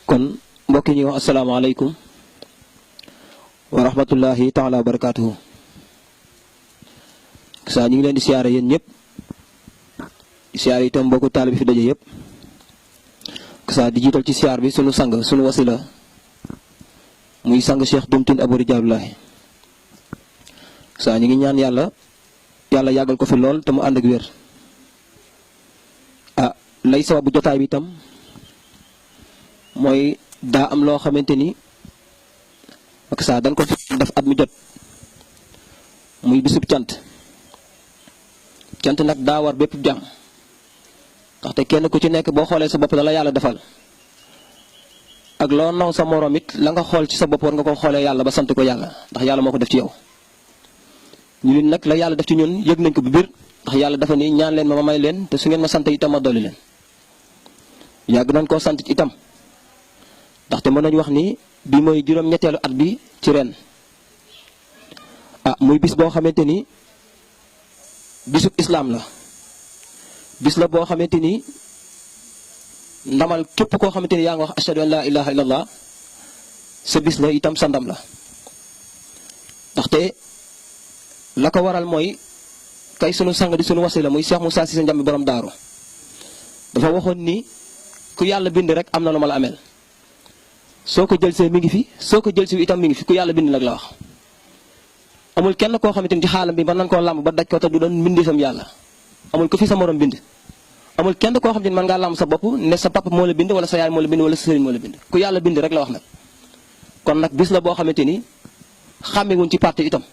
kon mbokk yi ñuy wax asalaamaaleykum wa rahmatullahi taala wa barakaatuhu. saa ñu ngi leen di siyaare yéen ñëpp di siyaare itam mbokku taalibe bi fi daje yëpp. saa di jiital ci siyaar bi sunu sang sunu wasila muy sang Cheikh Dumtine Abou Rijaalullahi. saa ñu ngi ñaan yàlla yàggal ko fi lool te mu ànd ak wér. lay sababu jotaay bi itam mooy daa am loo xamante ni ak saa dañ ko def at mu jot muy bisub cant nag daa war bépp jàmm ndaxte kenn ku ci nekk boo xoolee sa bopp la yàlla defal ak loo naw sa morom it la nga xool ci sa bopp war nga ko xoolee yàlla ba sant ko yàlla ndax yàlla moo ko def ci yow. ñu nag la yàlla def ci ñun yëg nañ ko bu biir ndax yàlla dafa ni ñaan leen ma may leen te su ngeen ma sant itam ma dolli leen. yàgg nañ koo sant itam ndaxte mën nañu wax ni bi mooy juróom-ñetteelu at bi ci ren. muy bis boo xamante ni bisub islaam la bis la boo xamante ni ndamal képp koo xamante ni yaa ngi wax ashhadu an laa ilaha illallah sa bis la itam sa ndam la. ndaxte la ko waral mooy kay sunu sang di sunu wasila muy Cheikh Moussa Cissé Ndiamé borom daaru dafa waxoon ni ku yàlla bind rek am na lu ma la ameel soo ko jël see mi ngi fi soo ko jël si itam mi ngi fi ku yàlla bind nag la wax. amul kenn koo xamante ni ci xaalam bi mën nañ koo làmb ba daj ko te du doon mbindeefam yàlla amul ko fi sa morom bind. amul kenn koo xamante ni mën ngaa làmb sa bopp ne sa papa moo la bind wala sa yaay moo la bind wala sa sëriñ moo la bind ku yàlla bind rek la wax nag. kon nag bis la boo xamante ni xàmmewuñ ci parti itam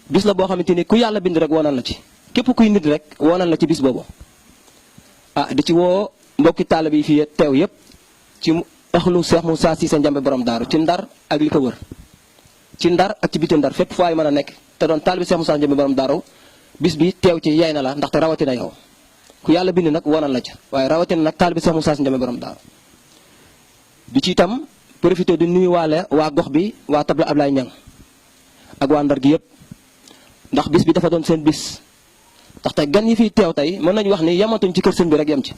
bis la boo xamante ni ku yàlla bind rek woonal la ci képp kuy nit rek woonal la ci bis boobu. di ci woo mbokki taalibe yi fii teew yëpp ci axlu Cheikh Moussa Cissé Ndiamé borom daaru ci ndar ak li ko wër. ci ndar ak ci biti ndar fépp fu waay mën a nekk te doon taalibe Cheikh Moussa Ndiamé borom daaru bis bi teew ci yey na la ndaxte rawatina yow ku yàlla bind nag woonal la ca waaye rawatina nag taalibe Cheikh Moussa Ndiamé borom daaru. bi ci itam profité di nuyuwaale waa gox bi waa tabla Ablaye Niang ak waa ndar gi yëpp ndax bis bi dafa doon seen bis ndaxte gan yi fiy teew tey mën nañu wax ni yamatuñ ci kër sëñ bi rek yem ci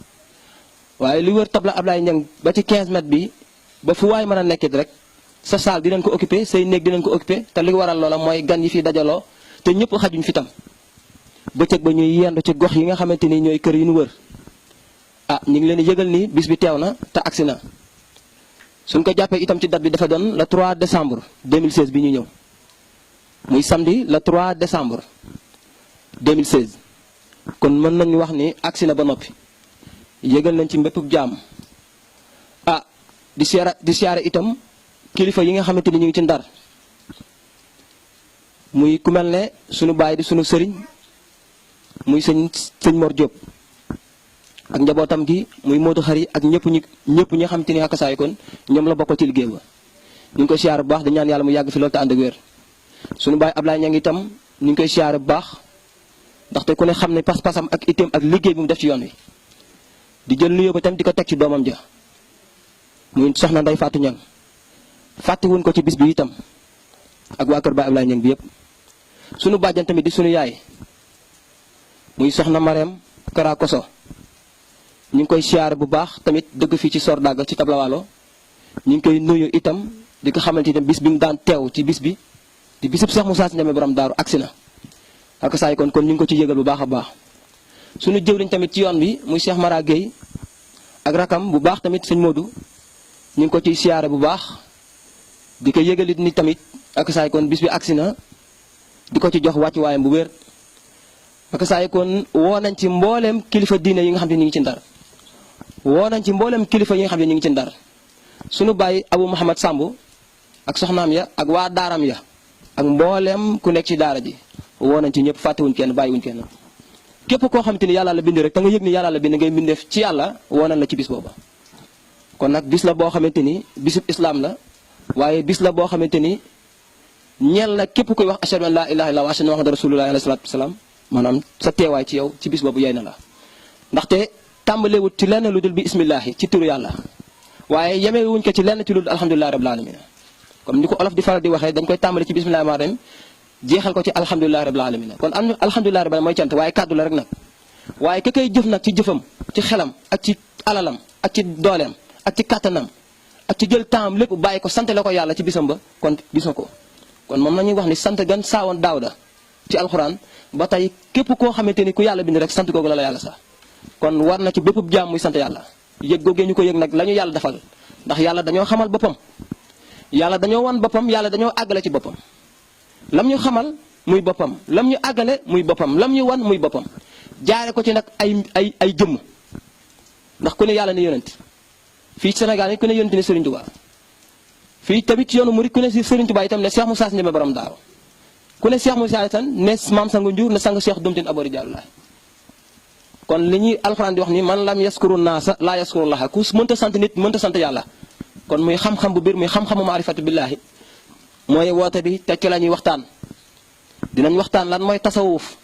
waaye li wër tabla Ablaye Niang ba ci 15 mètres bi ba fu waay mën a nekkit rek sa saal dinañ ko occupé say néeg dinañ ko occupé te li waral loola mooy gan yi fi dajaloo te ñëpp xajuñ fi tam bëccëg ba ñuy yendu ci gox yi nga xamante ni ñooy kër yi ñu wër. ñu ngi leen di yëgal ni bis bi teew na te agsi na suñ ko jàppee itam ci date bi dafa doon le 3 décembre 2016 bi ñu ñëw muy samedi le 3 décembre 2016 kon mën nañu wax ni agsi na ba noppi yëgal nañ ci mbépp jaam. di siyaare itam kilifa yi nga xamante ni ñu ngi ci ndar muy ku mel ne sunu baay di sunu sëriñ muy sëñ Mor Diop ak njabootam gi muy Modou Xari ak ñëpp ñi xamante ni ak saay kon ñoom la bokkal ci liggéey ba ñu ngi koy siyaare bu baax di ñaan yàlla mu yàgg fi loolu te ànd ak wér. sunu baay Ablaye Niang itam ñu ngi koy siyaare bu baax ndaxte ku ne xam ne pas-pasam ak itam ak liggéey bi mu def ci yoon wi di jël nuyoo ba tam di ko teg ci doomam ja muy soxna Ndeye Fatou Niang fàttewuñ ko ci bis bi itam ak waa kër Baay Ablaye Niang bi yëpp sunu bàjjan tamit di sunu yaay muy soxna Marème Kara Koso ñu ngi koy siyaare bu baax tamit dëgg fii ci Sordaga ci Kablawaalo ñu ngi koy nuyu itam di ko xamante itam bis bi mu daan teew ci bis bi di bisub Cheikh Moussa Sy Ndiamé borom daaru agsi na ak saa yi kon ñu ngi ko ci yëgal bu baax a baax sunu jëwriñ tamit ci yoon bi muy Cheikh Mara Gueye ak rakam bu baax tamit sëñ Modou ñu ngi ko ciy siyaare bu baax di ko yëgalit ni tamit ak saa yi kon bis bi agsi na di ko ci jox wàccuwaayam bu wér ak saa yi kon woo nañ ci mbooleem kilifa diine yi nga xam ne ñu ngi ci ndar woo nañ ci mbooleem kilifa yi nga xam ne ñu ngi ci ndar sunu baay Abou Mouhamad Samb ak soxnaam ya ak waa daaram ya ak mbooleem ku nekk ci daara ji woo nañ ci ñëpp fàttewuñ kenn bàyyiwuñ kenn képp koo xamante ni yàlla la bind rek te nga yëg ni yàlla la bind ngay bindeef ci yàlla woo nañ la ci bis booba kon nag bis la boo xamante ni bisub islam la waaye bis la boo xamante ni ñeel na képp koy wax ashhadu an laa ilaaha illallaah wa ashhadu anna muhammadan rasulullaah alayhi salaatu wasalaam maanaam sa teewaay ci yow ci bis boobu yey na la ndaxte tàmbalewut ci lenn lu dul bi ismillaahi ci turu yàlla waaye yemewuñ ko ci lenn ci lu dul alhamdulilah rabbil alamin comme ni ko olof di faral di waxee dañ koy tàmbale ci bismillaahi rahmaani rahiim jeexal ko ci alhamdulilah rabbil alamin kon am alhamdulilah rabbil mooy cant waaye kàddu la rek nag waaye ka koy jëf nag ci jëfam ci xelam ak ci alalam ak ci dooleem ak ci kàttanam ak ci jël temps lépp bàyyi ko sant la ko yàlla ci bisam ba kon gis na ko kon moom la ñuy wax ni sant gan saawoon daawda ci alxuraan ba tey képp koo xamante ni ku yàlla bind rek sant googu la yàlla sax kon war na ci bépp jaam muy sant yàlla yëg googee ñu ko yëg nag la ñu yàlla defal ndax yàlla dañoo xamal boppam yàlla dañoo wan boppam yàlla dañoo àggale ci boppam lam ñu xamal muy boppam lam ñu àggale muy boppam lam ñu wan muy boppam jaare ko ci nag ay jëmm ndax ku ne yàlla ne yonent fii Sénégal yi ku ne yonent ne Serigne Touba fii tamit ci yoonu murid ku ne si Serigne Touba itam ne Cheikh Moussa Sy Ndiamé borom daaru ku ne Cheikh Moussa itam ne maam sangu Ndiour ne sang Cheikh Domtine Abori Diallo kon li ñuy alxuraan di wax ni man lam yaskuru naasa laa yaskuru llaha ku mënta sant nit mënta sant yàlla kon muy xam-xam bu biir muy xam-xamu maarifatu billaahi mooy woote bi te ci la ñuy waxtaan dinañ waxtaan lan mooy tasawuf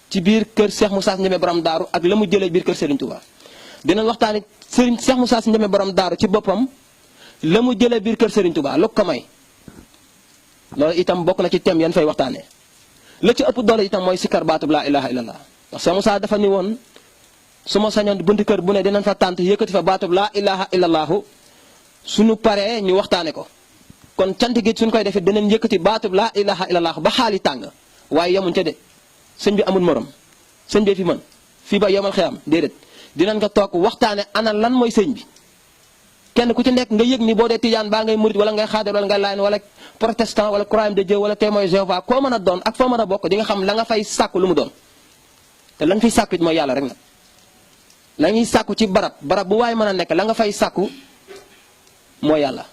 ci biir kër Cheikh Moussa Sy Ndiamé borom daaru ak la mu jëlee biir kër Serigne Touba dinañ waxtaan it Serigne Cheikh Moussa Sy Ndiamé borom daaru ci boppam la mu jëlee biir kër Serigne Touba lu ko may loolu itam bokk na ci thème yan fay waxtaanee la ci ëpp doole itam mooy sikkar baatub laa ilaha illallah ndax Cheikh Moussa dafa ni woon su ma sañoon buntu kër bu ne dinañ fa tànt yëkkati fa baatub laa ilaha illallahu suñu paree ñu waxtaane ko kon cant gi suñ koy defee dinañ yëkkati baatub laa ilaha illallahu ba xaali tàng waaye yemuñ ca de sëñ bi amul morom sëñ bi fi mën fii ba yemal xeyam déedéet dinañ ko toog waxtaane ana lan mooy sëñ bi kenn ku ci nekk nga yëg ni boo dee tijaan baa ngay murit wala ngay xaadar wala ngay laayeen wala protestant wala croyant de Dieu wala témoin Jéhovah koo mën a doon ak foo mën a bokk di nga xam la nga fay sàkku lu mu doon te la nga fiy sàkku it mooy yàlla rek nag la ñuy sàkku ci barab bu waaye mën a nekk la nga fay sàkku mooy yàlla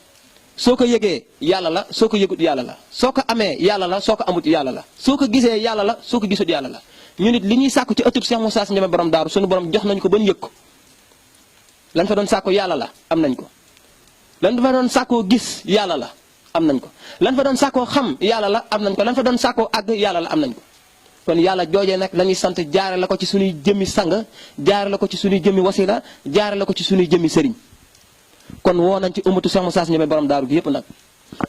soo ko yëgee yàlla la soo ko yëgut yàlla la soo ko amee yàlla la soo ko amut yàlla la soo ko gisee yàlla la soo ko gisut yàlla la ñu nit li ñuy sàkku ci ëttub Cheikh Moussa Sy Ndiamé borom daaru suñu borom jox nañ ko ba ñu yëg ko lan fa doon sàkku yàlla la am nañ ko lan fa doon sàkkoo gis yàlla la am nañ ko lan fa doon sàkkoo xam yàlla la am nañ ko lan fa doon sàkkoo àgg yàlla la am nañ ko kon yàlla joojee nag la ñuy sant jaare la ko ci suñuy jëmmi sang jaare la ko ci suñuy jëmmi wasila jaare la ko ci suñuy jëmmi sëriñ kon woo nañ ci ummatu Cheikh Moussa Sy Ndiamé borom daaru gi yëpp nag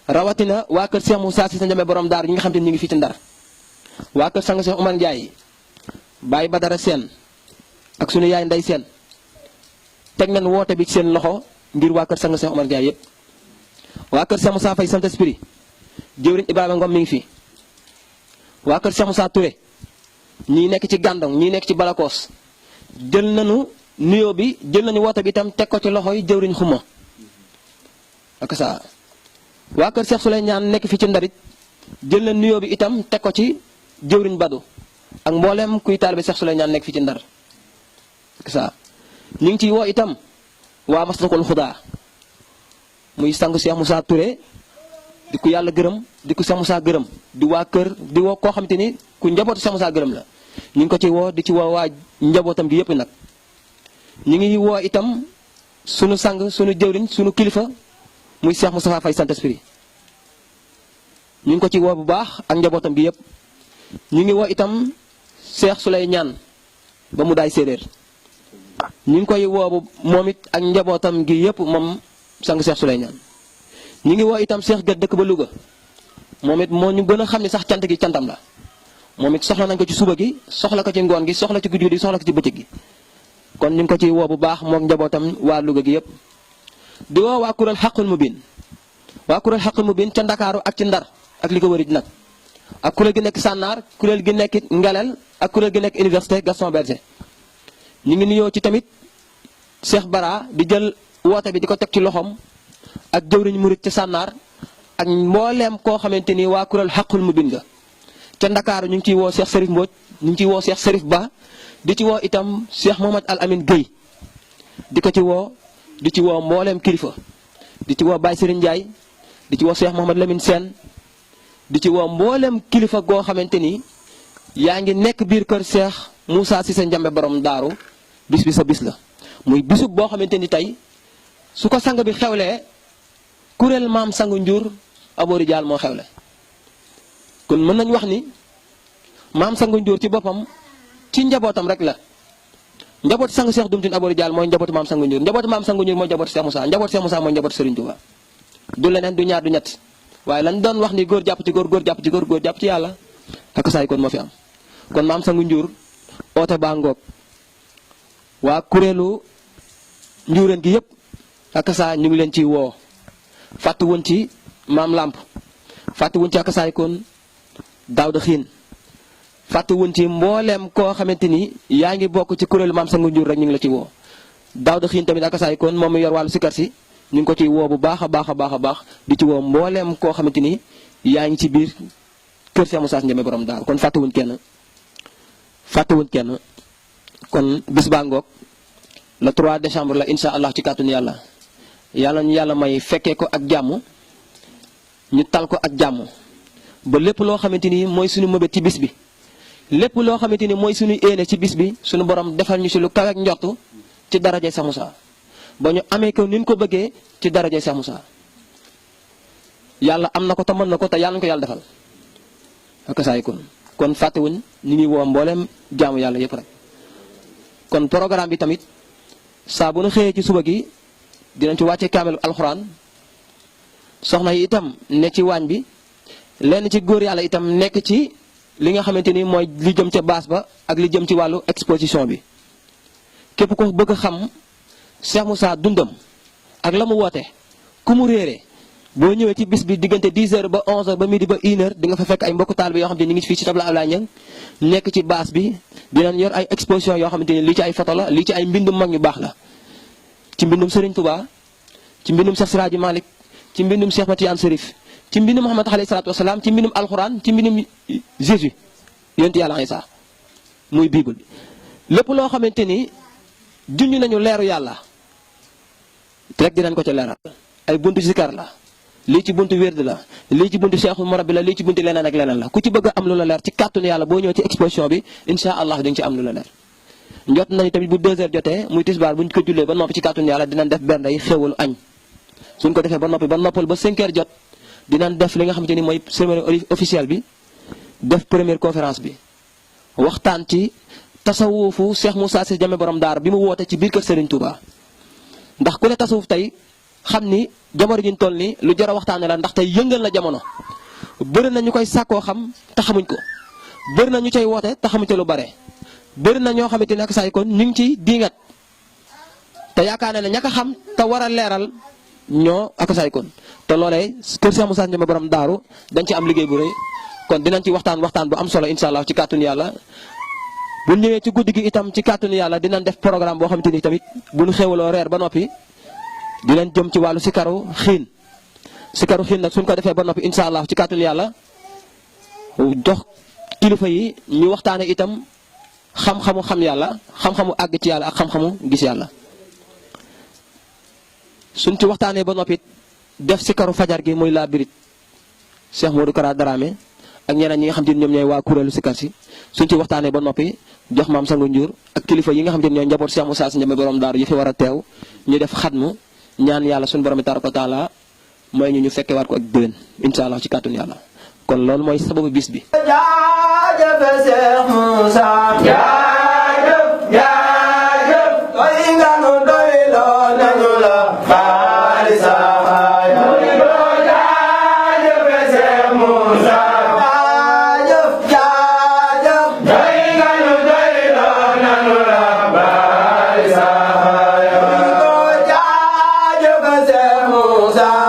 rawatina waa kër Cheikh Moussa Sy Ndiamé borom daaru ñi nga xam te ñu ngi fii ci Ndar waa kër sang Cheikh Oumar Ndiaye Baye Badara Sène ak suñu yaay Ndey Sène teg nañ woote bi ci seen loxo ngir waa kër sang Cheikh Oumar Ndiaye yëpp waa kër Cheikh Moussa Faye Sant Esprit jëwriñ Ibrahima Ngom mi ngi fi waa kër Cheikh Moussa Touré ñii nekk ci Gandon ñii nekk ci Balakoos jël nañu nuyoo bi jël nañu woote bi itam teg ko ci loxo yi jëwriñ xuma ak saa waa kër Cheikh Souleymane nekk fi ci Ndarit jël na nuyoo bi itam teg ko ci jëwriñ Badu ak mboolem kuy taalibe Cheikh Souleymane nekk fi ci Ndar ak saa ñu ngi ciy woo itam waa Masdaqul Xudaa muy sang Cheikh Moussa Touré di ko yàlla gërëm di ko Cheikh Moussa gërëm di waa kër di woo koo xamante ni ku njabootu Cheikh Moussa gërëm la ñu ngi ko ci woo di ci woo waa njabootam gi yëpp nag ñu ngi woo itam sunu sang sunu jëwriñ sunu kilifa muy Cheikh Moustapha Faye Sant Esprit ñu ngi ko ci woo bu baax ak njabootam gi yëpp ñu ngi woo itam Cheikh Souleymane ba mu daay séeréer ñu ngi koy woo moom it ak njabootam gi yëpp moom sang Cheikh Souleymane ñu ngi woo itam Cheikh Gët dëkk ba Louga moom it moo ñu gën a xam ne sax cant gi cantam la moom it soxla nañ ko ci suba gi soxla ko ci ngoon gi soxla ci guddi gi soxla ko ci bëccëg gi kon ñu ngi ko ciy woo bu baax mook njabootam waa Louga gi yëpp di woo waa kuréel xaqul mubin waa kuréel xaqul mubin ca Ndakaaru ak ci Ndar ak li ko wëri nag ak kuréel gi nekk Sànnaar kuréel gi nekk Ngelel ak kuréel gi nekk Université Gaston Berger ñu ngi nuyoo ci tamit Cheikh Bara di jël woote bi di ko teg ci loxoom ak jëwriñ murit ca Sànnaar ak mbooleem koo xamante ni waa kuréel xaqul mubin nga ca Ndakaaru ñu ngi ciy woo Cheikh Serif Mbodj ñu ngi ciy woo Cheikh Serif Ba di ci woo itam Cheikh Mohamad Al Amin Guèye di ko ci woo di ci woo mbooleem kilifa di ci woo Baye Serigne Ndiaye di ci woo Cheikh Mohamad Lamine Sène di ci woo mbooleem kilifa goo xamante ni yaa ngi nekk biir kër Cheikh Moussa Cissé Ndiamé borom daaru bis bi sa bis la muy bisub boo xamante ni tey su ko sang bi xewlee kuréel maam sangu njur aboori jaal moo xewle kon mën nañu wax ni maam sangu njur ci boppam ci njabootam rek la njaboot sang Cheikh Dumtine aboori jaal mooy njabootu maam sangu njur njabootu maam sangu njur mooy njabootu Cheikh Moussa njabootu Cheikh Moussa mooy njabootu Serigne Touba du leneen du ñaar du ñett waaye lan doon wax ni góor jàpp ci góor góor jàpp ci góor góor jàpp ci yàlla ak saay kon moo fi am kon maam sangu njur oote baa ngoog waa kuréelu njuureen gi yëpp ak saa ñu ngi leen ciy woo fàtte wuñ ci maam làmp fàtte wuñ ci ak saay kon Daawda Xiin fàtte wuñ ci mbooleem koo xamante ni yaa ngi bokk ci kuréelu maam sangu njur rek ñu ngi la ci woo Daawda Xiin tamit ak saay kon moom mi yor wàllu sikar si ñu ngi ko ciy woo bu baax a baax a baax a baax di ci woo mbooleem koo xamante ni yaa ngi ci biir kër Cheikh Moussa Ndiamé borom daaru kon fàttewuñ kenn kon bis baa ngoog le 3 décembre la incha allah ci kàttanu yàlla yàlla ñu yàlla may fekkee ko ak jàmm ñu tal ko ak jàmm ba lépp loo xamante ni mooy suñu mëbét ci bis bi lépp loo xamante ni mooy suñu éene ci bis bi suñu borom defal ñu si lu kawe ak njortu ci daraje Cheikh Moussa ba ñu amee ko ni ñu ko bëggee ci daraje Cheikh Moussa yàlla am na ko te mën na ko te yàlla ñu ko yàlla defal ak saay kon fàttewuñ ñu ngi woo mbooleem jaamu yàlla yëpp rek kon programme bi tamit saa bu nu xëyee ci suba gi dinañ ci wàccee kaamelu alxuraan soxna yi itam ne ci waañ bi lenn ci góor yàlla itam nekk ci li nga xamante ni mooy li jëm ca baas ba ak li jëm ci wàllu exposition bi képp ko bëgg a xam Cheikh Moussa dundam ak la mu woote ku mu réere boo ñëwee ci bis bi diggante 10h ba 11h ba midi ba 1h di nga fa fekk ay mbokku taal bi yoo xam ne ñu ngi fii ci tabla Ablaye Niang nekk ci baas bi dinañ yor ay exposition yoo xamante ni lii ci ay photo la lii ci ay mbindum mag ñu baax la ci mbindum Serigne Touba ci mbindum Cheikh Siraji Malick ci mbindum Cheikh Matiane Serif ci mbindum Muhammad alayhi salaatu wasalaam ci mbindum alxuraan ci mbindum Jésus yonent yàlla Isa muy bible bi lépp loo xamante ni junj nañu leeru yàlla rek dinañ ko ca leeral ay buntu zikar la lii ci buntu wérd la lii ci buntu cheikhul murabbi la lii ci buntu leneen ak leneen la ku ci bëgg a am lu la leer ci kàttanu yàlla boo ñëw ci exposition bi incha allah di nga ci am lu la leer njot nañu tamit bu 2h jotee muy tisbaar bu ñu ko jullee ba noppi ci kàttanu yàlla dinañ def bernde yi xéwalu añ suñ ko defee ba noppi ba noppal ba 5h jot dinañ def li nga xamante ni mooy cérémonie officielle bi def première conférence bi waxtaan ci tasawufu Cheikh Moussa Cissé Ndiamé borom daar bi mu woote ci biir kër Serigne Touba ndax ku ne tasawuf tey xam ni jamono ji ñu toll nii lu jar a waxtaane la ndax tey yëngal na jamono bëri na ñu koy sàkkoo xam te xamuñ ko bëri na ñu cay woote te xamuñ te lu bare bëri na ñoo xamante ne ak say kon ñu ngi ciy diingat te yaakaar ne ña ko xam te war a leeral ñoo ak say kon te loolee kër Cheikh Moussa Ndiamé borom daaru dañ ci am liggéey bu rëy kon dinañ ci waxtaan bu am solo incha allah ci kàttanu yàlla. bu ñëwee ci guddi gi itam ci kàttanu yàlla dinañ def programme boo xamante ni tamit bu ñu xéwaloo reer ba noppi dinañ jëm ci wàllu sikaru xiin nag suñ ko defee ba noppi incha allah ci kàttanu yàlla jox kilifa yi ñu waxtaane itam xam-xamu xam yàlla xam-xamu àgg ci yàlla ak xam-xamu gis yàlla. suñ ci waxtaanee ba noppi def sikaru fajar gi muy la birit Cheikh Modou Kara Dramé ak ñeneen ñi nga xam te ni ñoom ñooy waa kuréelu sikar si suñ ci waxtaanee ba noppi jox maam sangu njur ak kilifa yi nga xam te ni ñooy njaboot Cheikh Moussa Cissé Ndiamé borom daaru yi fi war a teew ñu def xatmu ñaan yàlla suñu borom tabaaraka wa taala mooy ñu fekke waat ko ak déwén incha allah ci kàttanu yàlla kon loolu mooy sababu bis bi. jaajëf Cheikh Moussa jaajëf jaajëf doy nga nu doy loo nañu la baari saxaay jaajëf Cheikh Moussa jaajëf jaajëf Musa